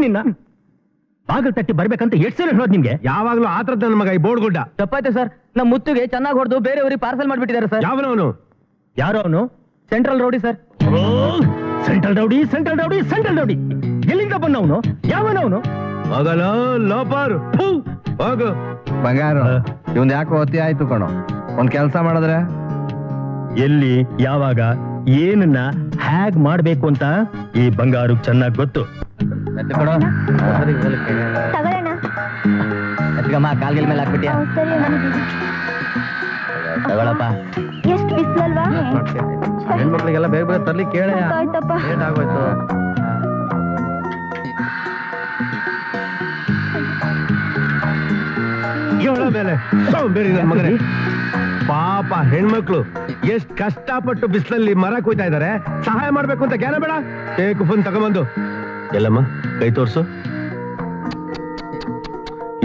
ನಿನ್ನ ಬಾಗಿಲು ತಟ್ಟಿ ಬರ್ಬೇಕಂತ ಎಷ್ಟು ಸಲ ಹೇಳೋದು ನಿಮ್ಗೆ? ಯಾವಾಗ್ಲೂ ಆತರದ ನನ್ನ ಮಗ ಈ ಬೋರ್ಡ್ಗುಡ್ಡ. ತಪ್ಪಾಯ್ತು ಸರ್, ನಮ್ಮ ಮುತ್ತುಗೆ ಚೆನ್ನಾಗಿ ಹೊಡೆದು ಬೇರೆಯವ್ರಿಗೆ ಪಾರ್ಸಲ್ ಮಾಡ್ಬಿಟ್ಟಿದ್ದಾರೆ ಸರ್. ಯಾವನವನು? ಯಾರೋ ಅವನು central rowdy sir. Central rowdy central rowdy central rowdy ಎಲ್ಲಿಂದ ಬಂದವನು? ಯಾವನವನು? ಹೋಗಲ್ಲ ಲೋಪರ್ ಹೋಗು. ಬಂಗಾರ ಇವಂದ್ ಯಾಕೆ ಒತ್ತಿ ಆಯ್ತು ಕಣೋ. ಒಂದ್ ಕೆಲ್ಸ ಮಾಡಿದ್ರೆ ಎಲ್ಲಿ ಯಾವಾಗ ಏನನ್ನ ಹ್ಯಾಗ್ ಮಾಡ್ಬೇಕು ಅಂತ ಈ ಬಂಗಾರು ಚೆನ್ನಾಗಿ ಗೊತ್ತು. ಕಾಲ್ಗಿಲ್ ಮೇಲೆ ಹಾಕ್ಬಿಟ್ಟಿಯ ತಗೊಳಪ್ಪ. ಎಷ್ಟು ಬಿಸ್ಲಲ್ವಾ? ಹೆಣ್ಮಕ್ಳಿಗೆಲ್ಲ ಬೇರೆ ಬೇರೆ ತರ್ಲಿ ಕೇಳ. ಏನಾಗೋಯ್ತು? ಮಗನೇ ಪಾಪ ಹೆಣ್ಮಕ್ಳು ಎಷ್ಟ್ ಕಷ್ಟಪಟ್ಟು ಬಿಸಿಲಲ್ಲಿ ಮರ ಕೊಯ್ತಾ ಇದಾರೆ. ಸಹಾಯ ಮಾಡ್ಬೇಕು ಅಂತ ಜ್ಞಾನ ಬೇಡ. ಫೋನ್ ತಗೊಂಬಂದು ಎಲ್ಲಮ್ಮ ಕೈ ತೋರ್ಸು.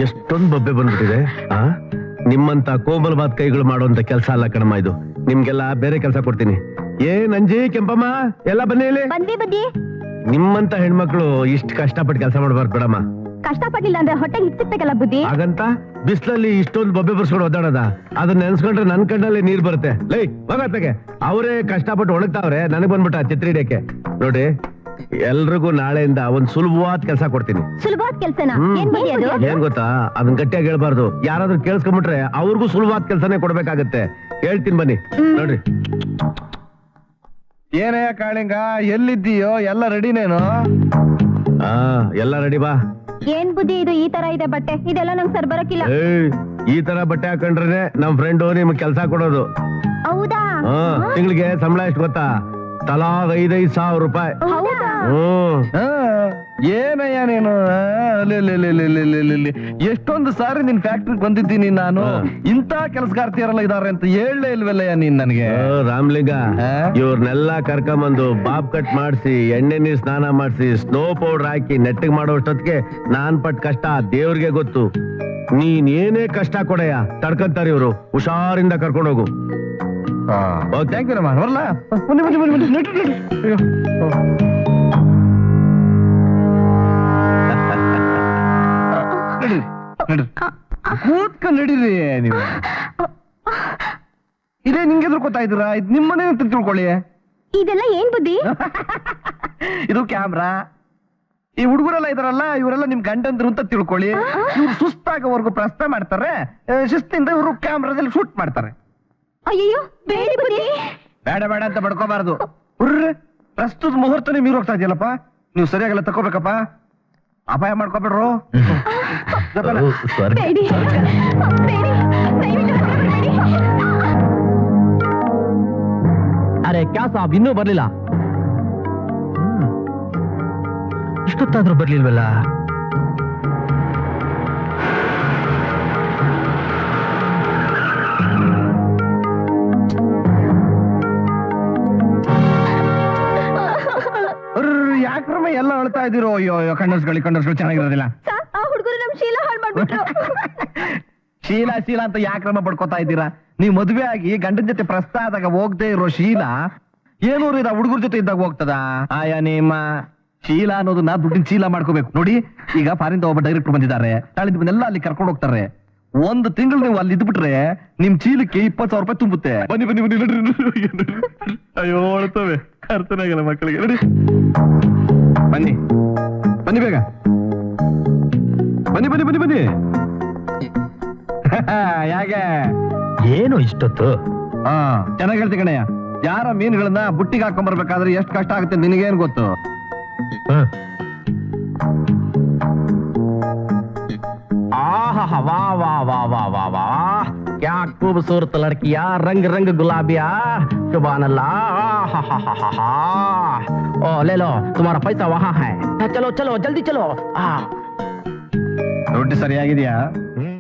ಎಷ್ಟೊಂದು ಬೊಬ್ಬೆ ಬಂದ್ಬಿಟ್ಟಿದೆ. ನಿಮ್ಮಂತ ಕೋಮಲವಾದ ಕೈಗಳು ಮಾಡುವಂತ ಕೆಲಸ ಅಲ್ಲ ಕಣಮ್ಮ ಇದು. ನಿಮ್ಗೆಲ್ಲ ಬೇರೆ ಕೆಲಸ ಕೊಡ್ತೀನಿ. ಏನ್ ಅಂಜಿ ಕೆಂಪಮ್ಮ ಎಲ್ಲ ಬನ್ನಿ ಇಲ್ಲಿ. ನಿಮ್ಮಂತ ಹೆಣ್ಮಕ್ಳು ಇಷ್ಟು ಕಷ್ಟಪಟ್ಟು ಕೆಲಸ ಮಾಡ್ಬಾರ್ದು ಬಿಡಮ್ಮ. ಕಷ್ಟಪಟ್ಟಿಲ್ಲ ಅಂದ್ರೆ ಹೊಟ್ಟೆಗೆ ಹಿಡ್ಸಿರ್ಬೇಕಲ್ಲ ಬುದ್ಧಿ. ಹಾಗಂತ ಬಿಸಿಲಲ್ಲಿ ಇಷ್ಟೊಂದು ಬೊಬ್ಬೆ ಬರ್ಸ್ಕೊಂಡು ಒದ್ದಾಡೋದ? ಅದನ್ನ ನೆನ್ಸ್ಕೊಂಡ್ರೆ ನನ್ ಕಣ್ಣಲ್ಲಿ ನೀರ್ ಬರುತ್ತೆ. ಲೈ ಹೋಗತ್ತಗೆ ಅವರೇ ಕಷ್ಟಪಟ್ಟು ಒಣಗ್ತಾವ್ರೆ, ನನಗ್ ಬಂದ್ಬಿಟ್ಟ ಚಿತ್ರ ಹಿಡಿಯಕ್ಕೆ. ನೋಡಿ ಎಲ್ರಿಗೂ ನಾಳೆಯಿಂದ ಒಂದ್ ಸುಲಭವಾದ ಕೆಲಸ ಕೊಡ್ತೀನಿ. ಸುಲಭವಾದ ಕೆಲಸನ? ಏನ್ ಗೊತ್ತಾ, ಅದನ್ನ ಗಟ್ಟಿಯಾಗಿ ಹೇಳ್ಬಾರ್ದು. ಯಾರಾದ್ರೂ ಕೇಳಿಸ್ಕೊಂಡ್ಬಿಟ್ರೆ ಅವ್ರಿಗೂ ಸುಲಭವಾದ ಕೆಲಸನೇ ಕೊಡ್ಬೇಕಾಗತ್ತೆ. ಹೇಳ್ತೀನಿ ಬನ್ನಿ ನೋಡ್ರಿ. ಏನೇ ಕಾಳಿಂಗ ಎಲ್ಲಿದ್ದೀಯೋ? ಎಲ್ಲ ರೆಡಿನೇನು? ಎಲ್ಲ ರೆಡಿ ಬಾ. ಏನ್ ಬುದ್ಧಿ ಇದು? ಈ ತರ ಇದೆ ಬಟ್ಟೆ, ಇದೆಲ್ಲ ನಂಗೆ ಸರ್ ಬರಕಿಲ್ಲ. ಈ ತರ ಬಟ್ಟೆ ಹಾಕೊಂಡ್ರೆ ನಮ್ ಫ್ರೆಂಡ್ ನಿಮ್ಗೆ ಕೆಲಸ ಕೊಡೋದು. ಹೌದಾ? ತಿಂಗಳಿಗೆ ಸಂಬಳ ಎಷ್ಟು ಗೊತ್ತಾ? ತಲಾ 5,000 ರೂಪಾಯಿ. ಏನಯ್ಯ ನೀನು? ಎಷ್ಟೊಂದು ಸಾರಿ ನಿನ್ ಫ್ಯಾಕ್ಟ್ರಿಗೆ ಬಂದಿದ್ದೀನಿ ನಾನು. ಇಂತ ಕೆಲಸಗಾರ್ತಿಯರೆಲ್ಲ ಇದಾರೆ ಅಂತ ಹೇಳಲೇ ಇಲ್ವಲ್ಲಯ್ಯ ನೀನ್ ನನಗೆ. ರಾಮ್ಲಿಂಗ, ಇವ್ರನ್ನೆಲ್ಲ ಕರ್ಕೊಂಬಂದು ಬಾಬ್ ಕಟ್ ಮಾಡಿಸಿ ಎಣ್ಣೆ ನೀರ್ ಸ್ನಾನ ಮಾಡಿಸಿ ಸ್ನೋ ಪೌಡರ್ ಹಾಕಿ ನೆಟ್ಟಿಗೆ ಮಾಡೋಷ್ಟೊತ್ತಿಗೆ ನಾನ್ ಪಟ್ ಕಷ್ಟ ದೇವ್ರಿಗೆ ಗೊತ್ತು. ನೀನ್ ಏನೇ ಕಷ್ಟ ಕೊಡಯ್ಯ ತಡ್ಕೊಂತಾರೆ ಇವ್ರು. ಹುಷಾರಿಂದ ಕರ್ಕೊಂಡು ಹೋಗು. ಥ್ಯಾಂಕ್ ಯು ರಮ್ಮ. ಬರಲ್ಲ, ಬನ್ನಿ ಬನ್ನಿ ಬನ್ನಿ ಬನ್ನಿ. ಕೂತ್ಕೊಂಡು ನಡೀರಿ ನೀವು. ಇದೇ ನಿಂಗೆ ಎದುರ್ಕೋತಾ ಇದ್ದೀರಾ? ಇದು ನಿಮ್ಮನೆ ಅಂತ ತಿಳ್ಕೊಳ್ಳಿ. ಇದೆಲ್ಲ ಏನ್ ಬುದ್ಧಿ? ಇದು ಕ್ಯಾಮ್ರಾ. ಈ ಹುಡುಗರೆಲ್ಲ ಇದಾರಲ್ಲ, ಇವರೆಲ್ಲ ನಿಮ್ ಗಂಡಂದ್ರು ಅಂತ ತಿಳ್ಕೊಳ್ಳಿ. ಇವ್ರು ಸುಸ್ತಾಗೋವರೆಗೂ ಪ್ರಶ್ನೆ ಮಾಡ್ತಾರೆ, ಶಿಸ್ತಿಂದ ಇವರು ಕ್ಯಾಮ್ರಾದಲ್ಲಿ ಶೂಟ್ ಮಾಡ್ತಾರೆ. ಅಯ್ಯೋ ಬೇಡ ಬುದ್ಧಿ. ಬೇಡ ಬೇಡ ಅಂತ ಬಡ್ಕೋಬಾರ್ದು. ಪ್ರಸ್ತುತ ಮುಹೂರ್ತನೇ ಮೀರ್ ಹೋಗ್ತಾ ಇದೆಯಲ್ಲಪ್ಪ. ನೀವು ಸರಿಯಾಗೆಲ್ಲ ತಕೋಬೇಕಪ್ಪ. ಅಪಾಯ ಮಾಡ್ಕೋಬೇಡ್ರು. ಅರೆ ಕ್ಯಾ ಸಾಬ್ ಇನ್ನೂ ಬರ್ಲಿಲ್ಲ? ಇಷ್ಟೊತ್ತಾದ್ರೂ ಬರ್ಲಿಲ್ವಲ್ಲ? ಯಾಕ್ರಮ ಎಲ್ಲ ಅಳ್ತಾ ಇದ್ದೀರೋ? ಅಯ್ಯೋ ಕಣ್ಣರ್ಸ್ಗಳು ಚೆನ್ನಾಗಿರೋದಿಲ್ಲ. ಆ ಹುಡುಗರು ನಮ್ ಶೀಲ ಹಾಳು ಮಾಡ್ಬಿಟ್ರು. ಶೀಲ ಶೀಲ ಅಂತ ಯಾಕ್ರಮ ಪಡ್ಕೋತಾ ಇದ್ದೀರಾ? ನೀವ್ ಮದುವೆ ಆಗಿ ಗಂಡನ ಜೊತೆ ಪ್ರಸ್ತಾವ ಆದಾಗ ಹೋಗದೆ ಇರೋ ಶೀಲ ಏನೂರು ಇದ ಹುಡುಗರ ಜೊತೆ ಇದ್ದಾಗ ಹೋಗ್ತದ? ಆಯಾ ನಿಮ್ಮ ಶೀಲ ಅನ್ನೋದನ್ನ ದುಡ್ಡಿನ ಚೀಲ ಮಾಡ್ಕೋಬೇಕು. ನೋಡಿ ಈಗ ಫಾರಿನ್ ಒಬ್ಬ ಡೈರೆಕ್ಟರ್ ಬಂದಿದ್ದಾರೆ, ನಾಳಿದ್ದನ್ನೆಲ್ಲ ಅಲ್ಲಿ ಕರ್ಕೊಂಡು ಹೋಗ್ತಾರೆ. 1 ತಿಂಗಳು ನೀವು ಅಲ್ಲಿ ಇದ್ಬಿಟ್ರೆ ನಿಮ್ ಚೀಲಕ್ಕೆ 20,000 ರೂಪಾಯಿ ತುಂಬುತ್ತೆ. ಬನ್ನಿ ಬನ್ನಿ ಬನ್ನಿ ನಡ್ರಿ. ಅಯ್ಯೋ ಅಳ್ತವೆ, ಅರ್ಥನೇ ಆಗಲ್ಲ ಮಕ್ಕಳಿಗೆ. ನಡಿ ಬನ್ನಿ ಬನ್ನಿ ಬೇಗ ಬನ್ನಿ ಬನ್ನಿ ಬನ್ನಿ ಬನ್ನಿ. ಯಾಕೆ ಏನು ಇಷ್ಟೊತ್ತು? ಚೆನ್ನಾಗಿ ಹೇಳ್ತಿ ಕಣಯ್ಯ. ಯಾರ ಮೀನುಗಳನ್ನ ಬುಟ್ಟಿಗೆ ಹಾಕೊಂಡ್ಬರ್ಬೇಕಾದ್ರೆ ಎಷ್ಟು ಕಷ್ಟ ಆಗುತ್ತೆ ನಿನಗೇನ್ ಗೊತ್ತು? वाह वाह वाह वाह वाह वाह, क्या खूबसूरत लड़कियां, रंग रंग गुलाबिया, सुभान अल्लाह। ओ ले लो, तुम्हारा पैसा वहाँ है, चलो चलो जल्दी चलो। रोटी सरियागिदೆಯಾ?